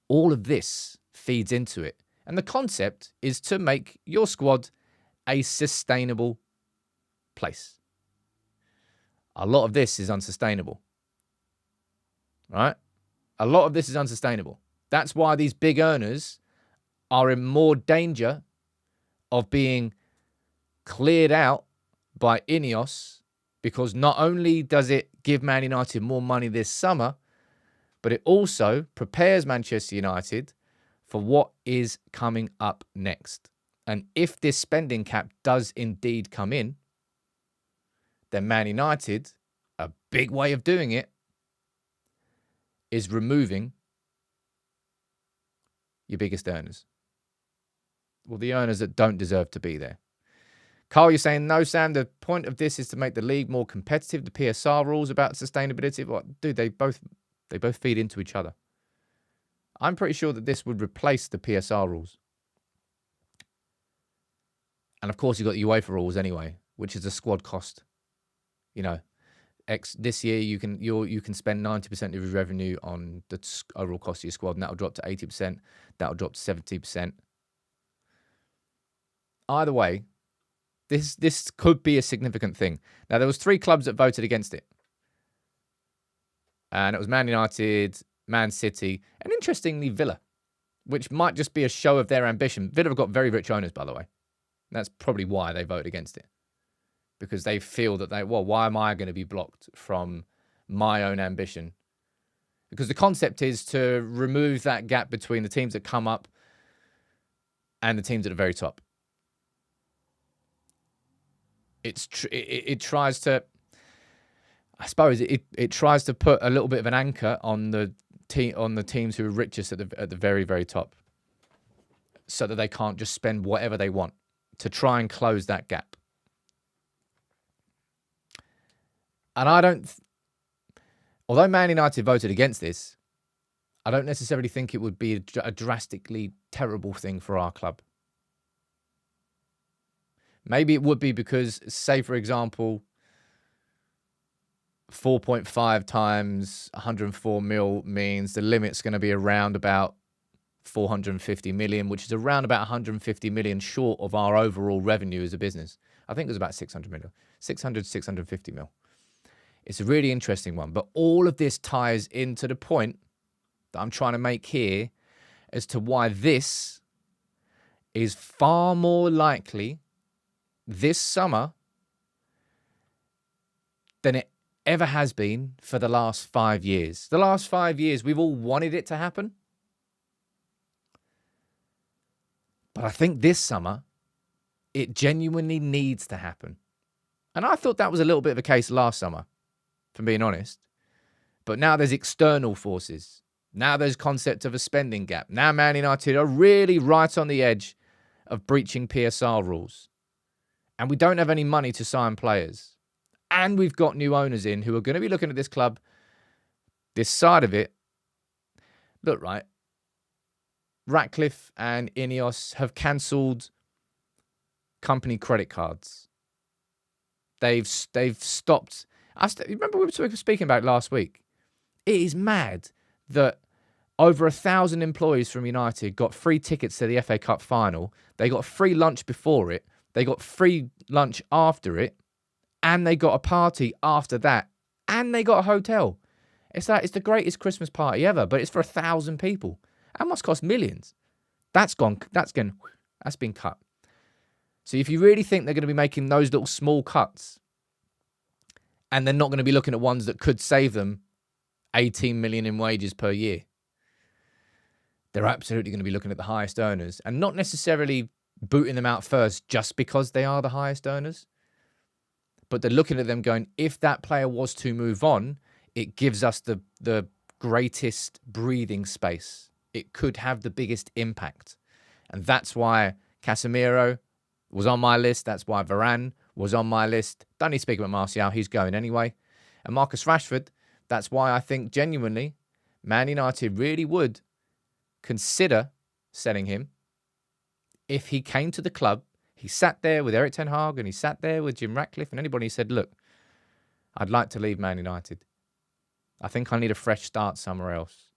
Speaker 1: All of this feeds into it. And the concept is to make your squad a sustainable place. A lot of this is unsustainable, right? A lot of this is unsustainable. That's why these big earners are in more danger of being cleared out by INEOS, because not only does it give Man United more money this summer, but it also prepares Manchester United for what is coming up next. And if this spending cap does indeed come in, then Man United, a big way of doing it, is removing your biggest earners. Well, the earners that don't deserve to be there. Carl, you're saying, no, Sam, the point of this is to make the league more competitive. The PSR rules about sustainability, what, dude, they both feed into each other. I'm pretty sure that this would replace the PSR rules. And of course, you've got the UEFA rules anyway, which is a squad cost. You know, this year you can spend 90% of your revenue on the overall cost of your squad, and that'll drop to 80%. That'll drop to 70%. Either way, this could be a significant thing. Now, there was 3 clubs that voted against it. And it was Man United, Man City, and interestingly, Villa, which might just be a show of their ambition. Villa have got very rich owners, by the way. That's probably why they vote against it. Because they feel that why am I going to be blocked from my own ambition? Because the concept is to remove that gap between the teams that come up and the teams at the very top. It tries to, I suppose, it tries to put a little bit of an anchor on the teams who are richest at the very, very top, so that they can't just spend whatever they want, to try and close that gap. And although Man United voted against this, I don't necessarily think it would be a drastically terrible thing for our club. Maybe it would be because, say, for example, 4.5 times 104 mil means the limit's going to be around about 450 million, which is around about 150 million short of our overall revenue as a business. I think it was about 600 million, 650 mil. It's a really interesting one. But all of this ties into the point that I'm trying to make here as to why this is far more likely this summer than it ever has been for the last 5 years. The last 5 years, we've all wanted it to happen. But I think this summer, it genuinely needs to happen. And I thought that was a little bit of a case last summer, if I'm being honest. But now there's external forces. Now there's concept of a spending gap. Now Man United are really right on the edge of breaching PSR rules. And we don't have any money to sign players. And we've got new owners in who are going to be looking at this club, this side of it. Look, right, Ratcliffe and INEOS have cancelled company credit cards. They've stopped. Remember we were speaking about it last week. It is mad that over 1,000 employees from United got free tickets to the FA Cup final. They got free lunch before it. They got free lunch after it. And they got a party after that. And they got a hotel. It's the greatest Christmas party ever, but it's for 1,000 people. That must cost millions. That's been cut. So if you really think they're going to be making those little small cuts, and they're not going to be looking at ones that could save them 18 million in wages per year, they're absolutely going to be looking at the highest earners and not necessarily booting them out first just because they are the highest earners. But they're looking at them going, if that player was to move on, it gives us the greatest breathing space. It could have the biggest impact. And that's why Casemiro was on my list. That's why Varane was on my list. Don't need to speak about Martial. He's going anyway. And Marcus Rashford, that's why I think genuinely Man United really would consider selling him if he came to the club. He sat there with Erik ten Hag and he sat there with Jim Ratcliffe and anybody said, look, I'd like to leave Man United. I think I need a fresh start somewhere else.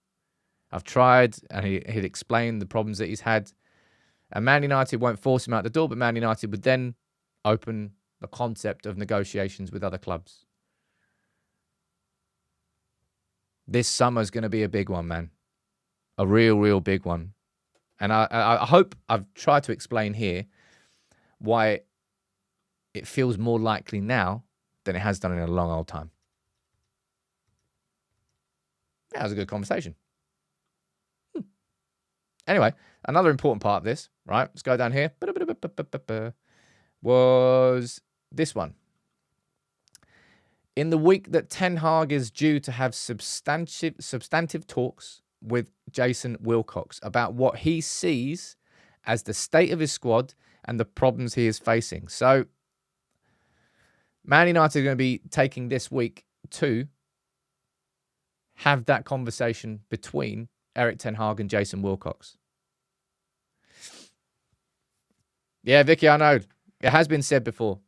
Speaker 1: I've tried, and he'd explained the problems that he's had. And Man United won't force him out the door, but Man United would then open the concept of negotiations with other clubs. This summer's going to be a big one, man. A real, real big one. And I hope I've tried to explain here why it feels more likely now than it has done in a long old time. That was a good conversation. Anyway, another important part of this, right? Let's go down here. Was this one. In the week that Ten Hag is due to have substantive talks with Jason Wilcox about what he sees as the state of his squad and the problems he is facing. So, Man United are going to be taking this week to have that conversation between Erik ten Hag and Jason Wilcox. Yeah, Vicky, I know it has been said before,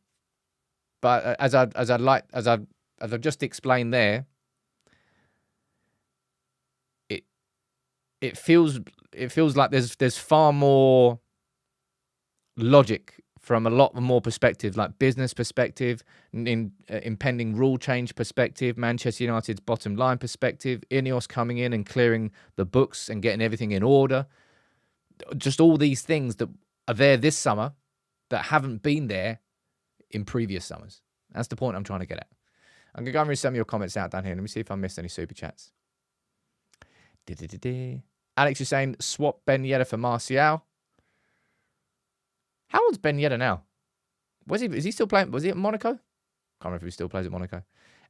Speaker 1: but as I've just explained there, it feels like there's far more logic from a lot more perspective, like business perspective, impending rule change perspective, Manchester United's bottom line perspective, INEOS coming in and clearing the books and getting everything in order. Just all these things that are there this summer that haven't been there in previous summers. That's the point I'm trying to get at. I'm going to go and read some of your comments out down here. Let me see if I missed any super chats. Alex is saying, swap Ben Yedder for Martial. How old's Ben Yedder now? Is he still playing? Was he at Monaco? Can't remember if he still plays at Monaco.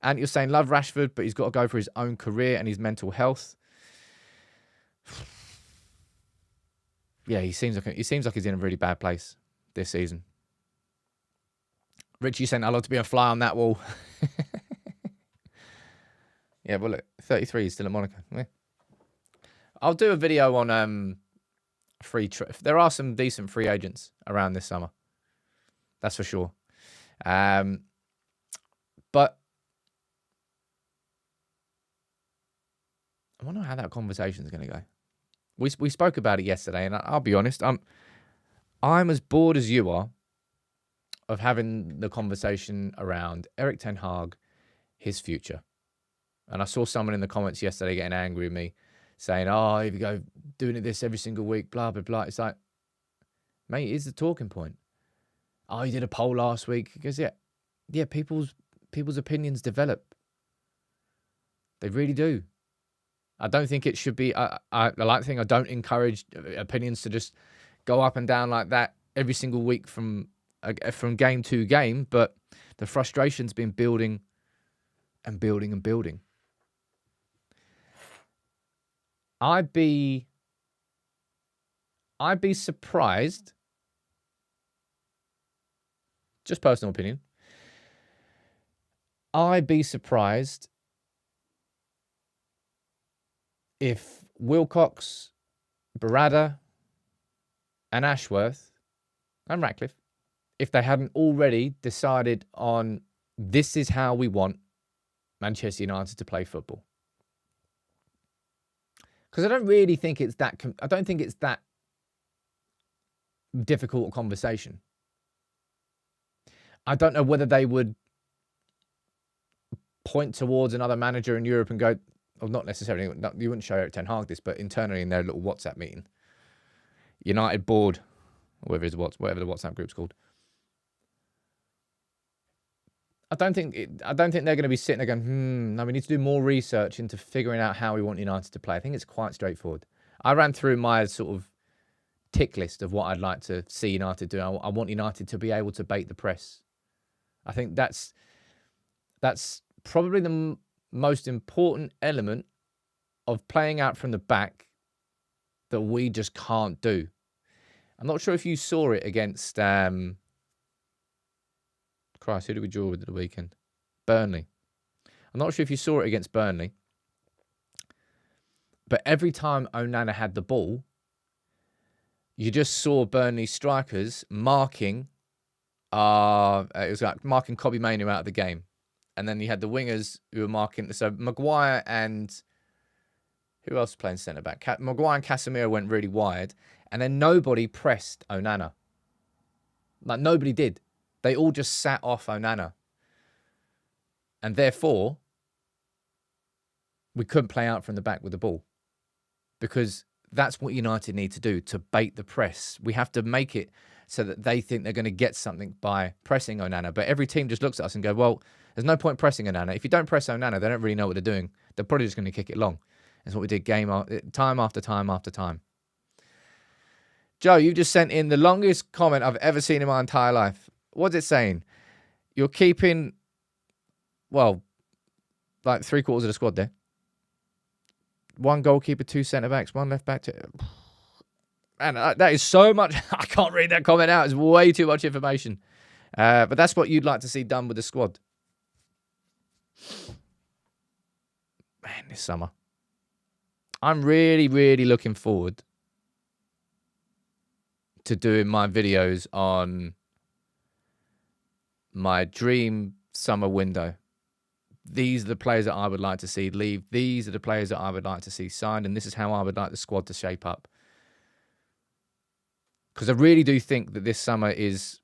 Speaker 1: And you're saying, love Rashford, but he's got to go for his own career and his mental health. Yeah, he seems like he's in a really bad place this season. Richie saying, I'd love to be a fly on that wall. Yeah, well, look, 33, he's still at Monaco. Yeah. I'll do a video on there are some decent free agents around this summer. That's for sure. But I wonder how that conversation is going to go. We spoke about it yesterday, and I'll be honest, I'm as bored as you are of having the conversation around Erik ten Hag, his future. And I saw someone in the comments yesterday getting angry with me, saying, oh, here we go, doing this every single week, blah, blah, blah. It's like, mate, it's the talking point. Oh, you did a poll last week. He goes, yeah, people's opinions develop. They really do. I don't think it should be, I like the thing, I don't encourage opinions to just go up and down like that every single week from game to game, but the frustration's been building and building and building. I'd be surprised, just personal opinion, I'd be surprised if Wilcox, Barada, and Ashworth, and Ratcliffe, if they hadn't already decided on this is how we want Manchester United to play football. Because I don't really think it's that. I don't think it's that difficult a conversation. I don't know whether they would point towards another manager in Europe and go, well, not necessarily. You wouldn't show Erik ten Hag this, but internally in their little WhatsApp meeting, United board, whatever the WhatsApp group's called. I don't think they're going to be sitting there going, no, we need to do more research into figuring out how we want United to play. I think it's quite straightforward. I ran through my sort of tick list of what I'd like to see United do. I want United to be able to bait the press. I think that's probably the most important element of playing out from the back that we just can't do. I'm not sure if you saw it against... Christ, who did we draw with at the weekend? Burnley. I'm not sure if you saw it against Burnley, but every time Onana had the ball, you just saw Burnley strikers marking. It was like marking Kobbie Mainoo out of the game, and then you had the wingers who were marking. So Maguire and who else was playing centre back? Maguire and Casemiro went really wide, and then nobody pressed Onana. Like nobody did. They all just sat off Onana. And therefore, we couldn't play out from the back with the ball. Because that's what United need to do, to bait the press. We have to make it so that they think they're going to get something by pressing Onana. But every team just looks at us and go, well, there's no point pressing Onana. If you don't press Onana, they don't really know what they're doing. They're probably just going to kick it long. That's what we did time after time after time. Joe, you just sent in the longest comment I've ever seen in my entire life. What's it saying? You're keeping, well, like 3/4 of the squad there. 1 goalkeeper, 2 centre-backs, 1 left-back. Man, that is so much. I can't read that comment out. It's way too much information. But that's what you'd like to see done with the squad. Man, this summer. I'm really, really looking forward to doing my videos on my dream summer window. These are the players that I would like to see leave. These are the players that I would like to see signed. And this is how I would like the squad to shape up. Because I really do think that this summer is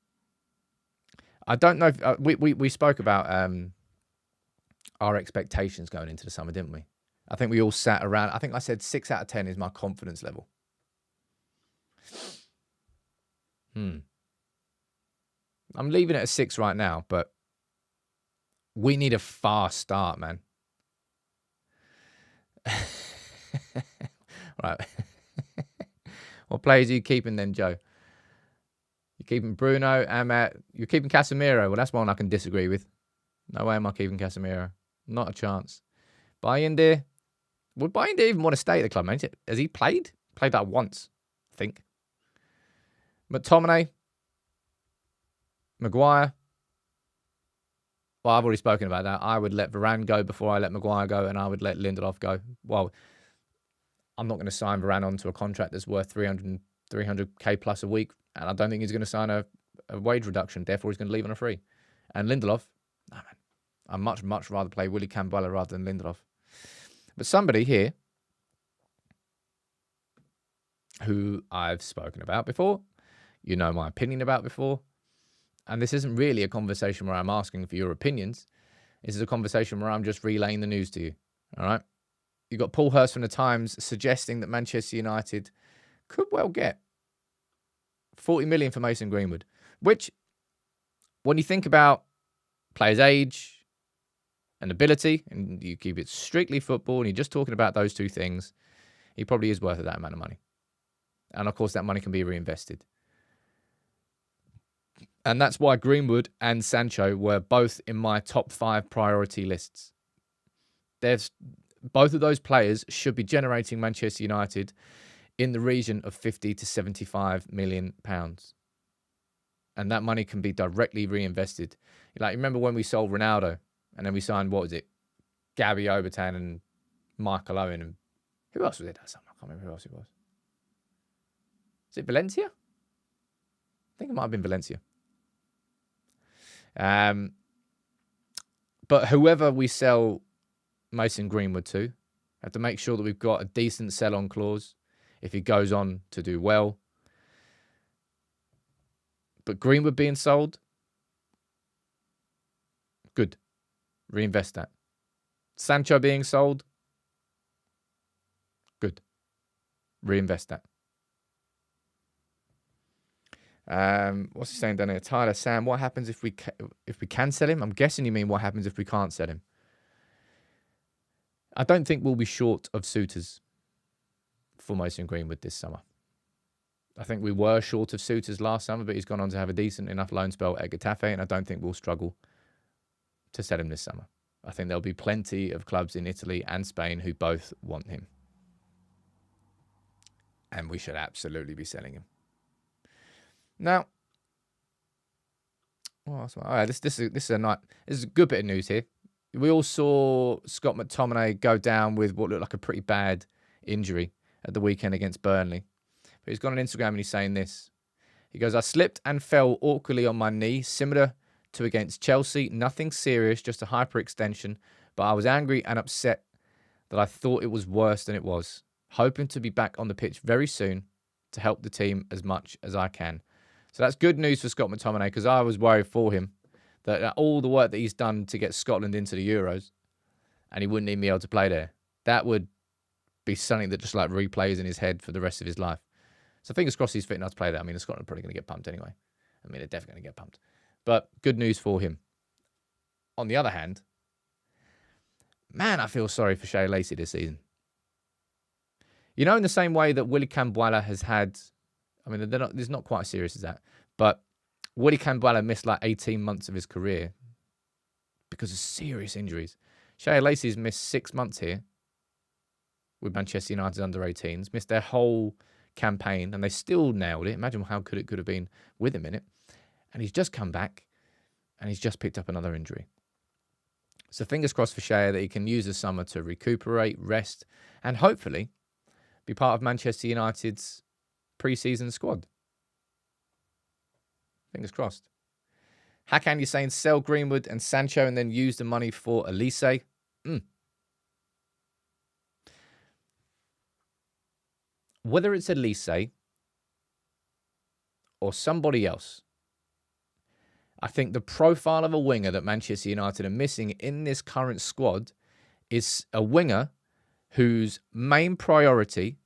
Speaker 1: I don't know if we spoke about our expectations going into the summer, didn't we? I think we all sat around. I think I said 6 out of 10 is my confidence level. I'm leaving it at 6 right now, but we need a fast start, man. Right. What players are you keeping then, Joe? You're keeping Bruno, Amat. You're keeping Casemiro. Well, that's one I can disagree with. No way am I keeping Casemiro. Not a chance. Bayindir. Would Bayindir even want to stay at the club, man? Has he played? Played that once, I think. McTominay. Maguire. Well, I've already spoken about that. I would let Varane go before I let Maguire go, and I would let Lindelof go. Well, I'm not going to sign Varane onto a contract that's worth 300k plus a week, and I don't think he's going to sign a wage reduction. Therefore, he's going to leave on a free. And Lindelof, nah, man, I'd much rather play Willy Campbell rather than Lindelof. But somebody here who I've spoken about before, you know my opinion about before, and this isn't really a conversation where I'm asking for your opinions. This is a conversation where I'm just relaying the news to you. All right? You've got Paul Hurst from the Times suggesting that Manchester United could well get 40 million for Mason Greenwood, which, when you think about players' age and ability, and you keep it strictly football, and you're just talking about those two things, he probably is worth that amount of money. And, of course, that money can be reinvested. And that's why Greenwood and Sancho were both in my top 5 priority lists. Both of those players should be generating Manchester United in the region of 50 to 75 million pounds. And that money can be directly reinvested. Like, remember when we sold Ronaldo and then we signed, what was it? Gabby Obertan and Michael Owen. And who else was it? I can't remember who else it was. Is it Valencia? I think it might have been Valencia. But whoever we sell Mason Greenwood to, have to make sure that we've got a decent sell-on clause if he goes on to do well. But Greenwood being sold, good. Reinvest that. Sancho being sold, good. Reinvest that. What's he saying down here? Tyler, Sam, what happens if we can sell him? I'm guessing you mean what happens if we can't sell him. I don't think we'll be short of suitors for Mason Greenwood this summer. I think we were short of suitors last summer, but he's gone on to have a decent enough loan spell at Getafe, and I don't think we'll struggle to sell him this summer. I think there'll be plenty of clubs in Italy and Spain who both want him. And we should absolutely be selling him. Now, this is a good bit of news here. We all saw Scott McTominay go down with what looked like a pretty bad injury at the weekend against Burnley. But he's gone on Instagram and he's saying this. He goes, I slipped and fell awkwardly on my knee, similar to against Chelsea. Nothing serious, just a hyperextension. But I was angry and upset that I thought it was worse than it was. Hoping to be back on the pitch very soon to help the team as much as I can. So that's good news for Scott McTominay, because I was worried for him that all the work that he's done to get Scotland into the Euros and he wouldn't even be able to play there, that would be something that just like replays in his head for the rest of his life. So fingers crossed he's fit enough to play that. I mean, Scotland are probably going to get pumped anyway. I mean, they're definitely going to get pumped. But good news for him. On the other hand, man, I feel sorry for Shea Lacey this season. You know, in the same way that Willy Campbell has had, I mean, it's not quite as serious as that, but Willy Campbell missed like 18 months of his career because of serious injuries. Shea Lacey's missed 6 months here with Manchester United's under-18s, missed their whole campaign, and they still nailed it. Imagine how good it could have been with him in it. And he's just come back, and he's just picked up another injury. So fingers crossed for Shea that he can use the summer to recuperate, rest, and hopefully be part of Manchester United's pre-season squad. Fingers crossed. Hakan, you're saying sell Greenwood and Sancho and then use the money for Elise? Whether it's Elise or somebody else, I think the profile of a winger that Manchester United are missing in this current squad is a winger whose main priority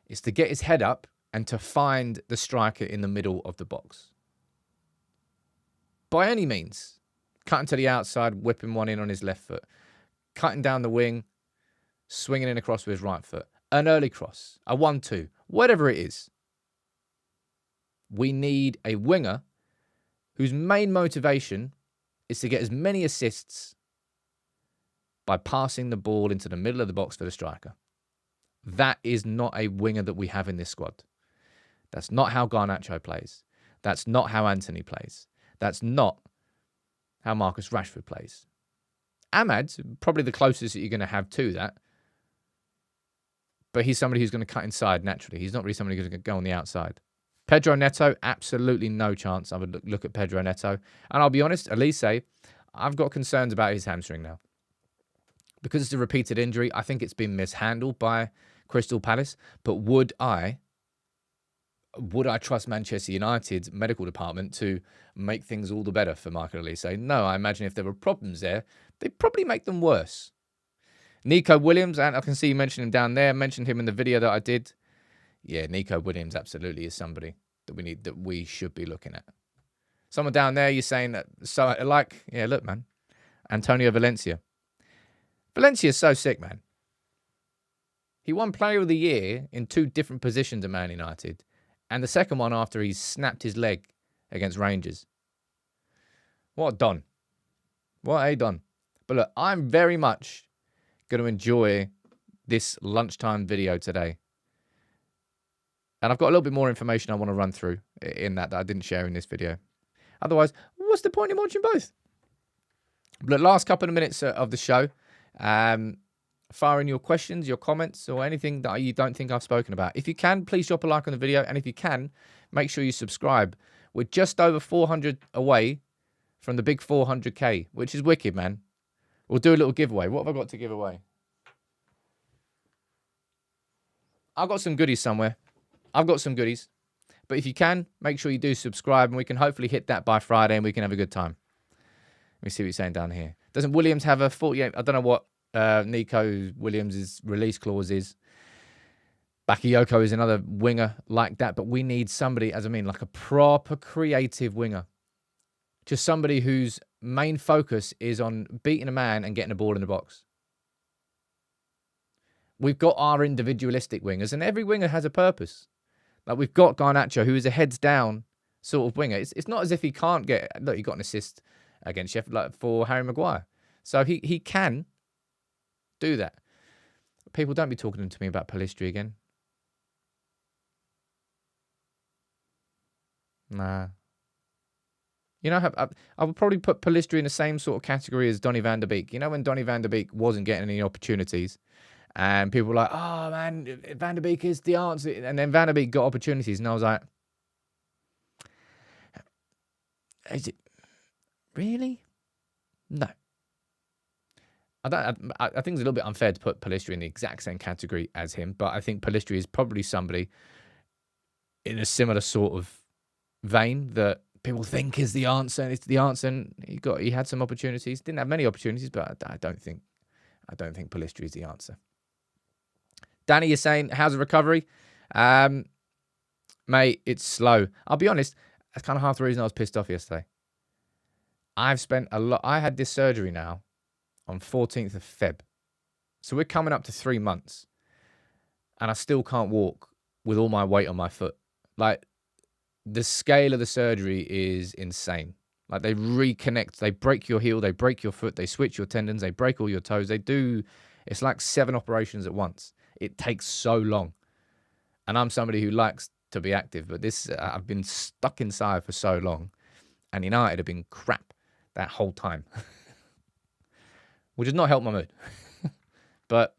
Speaker 1: is to get his head up and to find the striker in the middle of the box. By any means. Cutting to the outside, whipping one in on his left foot. Cutting down the wing, swinging in across with his right foot. An early cross, a 1-2, whatever it is. We need a winger whose main motivation is to get as many assists by passing the ball into the middle of the box for the striker. That is not a winger that we have in this squad. That's not how Garnacho plays. That's not how Anthony plays. That's not how Marcus Rashford plays. Ahmad's probably the closest that you're going to have to that. But he's somebody who's going to cut inside naturally. He's not really somebody who's going to go on the outside. Pedro Neto, absolutely no chance I would look at Pedro Neto. And I'll be honest, Elise, I've got concerns about his hamstring now. Because it's a repeated injury, I think it's been mishandled by Crystal Palace. But would I trust Manchester United's medical department to make things all the better for Michael Elise? No, I imagine if there were problems there, they'd probably make them worse. Nico Williams, and I can see you mentioned him down there. I mentioned him in the video that I did. Yeah, Nico Williams absolutely is somebody that we should be looking at. Someone down there, you're saying that, so like, yeah, look, man, Antonio Valencia. Valencia's so sick, man. He won Player of the Year in 2 different positions at Man United, and the second one after he snapped his leg against Rangers. What a don. What a don. But look, I'm very much going to enjoy this lunchtime video today. And I've got a little bit more information I want to run through in that I didn't share in this video. Otherwise, what's the point in watching both? But the last couple of minutes of the show, fire in your questions, your comments, or anything that you don't think I've spoken about. If you can, please drop a like on the video. And if you can, make sure you subscribe. We're just over 400 away from the big 400k, which is wicked, man. We'll do a little giveaway. What have I got to give away? I've got some goodies somewhere. I've got some goodies. But if you can, make sure you do subscribe, and we can hopefully hit that by Friday, and we can have a good time. Let me see what he's saying down here. Doesn't Williams have a 48? I don't know what Nico Williams' release clause is. Bakayoko is another winger like that, but we need somebody, as I mean, like a proper creative winger. Just somebody whose main focus is on beating a man and getting a ball in the box. We've got our individualistic wingers, and every winger has a purpose. Like we've got Garnacho, who is a heads down sort of winger. It's not as if he can't get. Look, he got an assist against Sheffield like for Harry Maguire, so he can do that. People, don't be talking to me about Pellistri again. Nah. You know, I would probably put Pellistri in the same sort of category as Donny van der Beek. You know, when Donny van der Beek wasn't getting any opportunities, and people were like, oh, man, Van der Beek is the answer. And then Van der Beek got opportunities. And I was like, is it really? No. I think it's a little bit unfair to put Pellistri in the exact same category as him. But I think Pellistri is probably somebody in a similar sort of vein that people think is the answer. And it's the answer. And he had some opportunities. Didn't have many opportunities, but I don't think Pellistri is the answer. Danny, you're saying, how's the recovery? Mate, it's slow. I'll be honest, that's kind of half the reason I was pissed off yesterday. I've spent a lot. I had this surgery now on 14th of Feb. So we're coming up to 3 months. And I still can't walk with all my weight on my foot. Like, the scale of the surgery is insane. Like, they reconnect. They break your heel. They break your foot. They switch your tendons. They break all your toes. It's like 7 operations at once. It takes so long. And I'm somebody who likes to be active, but I've been stuck inside for so long. And United have been crap that whole time. Which has not helped my mood. But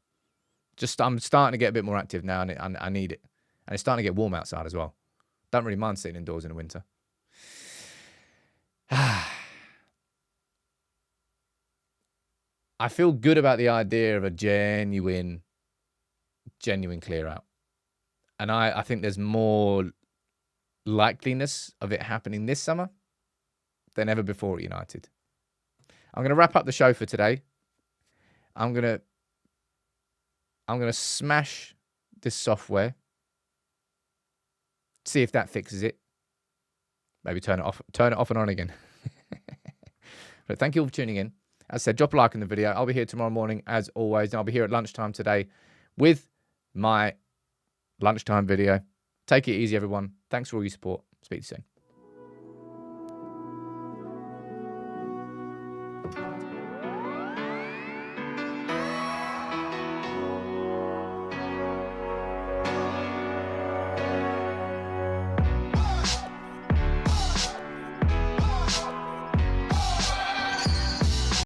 Speaker 1: I'm starting to get a bit more active now, and I need it. And it's starting to get warm outside as well. Don't really mind sitting indoors in the winter. I feel good about the idea of a genuine clear out. And I think there's more likeliness of it happening this summer than ever before at United. I'm going to wrap up the show for today. I'm going to smash this software. See if that fixes it. Maybe turn it off and on again. But thank you all for tuning in. As I said, drop a like on the video. I'll be here tomorrow morning as always. And I'll be here at lunchtime today with my lunchtime video. Take it easy, everyone. Thanks for all your support. Speak to you soon.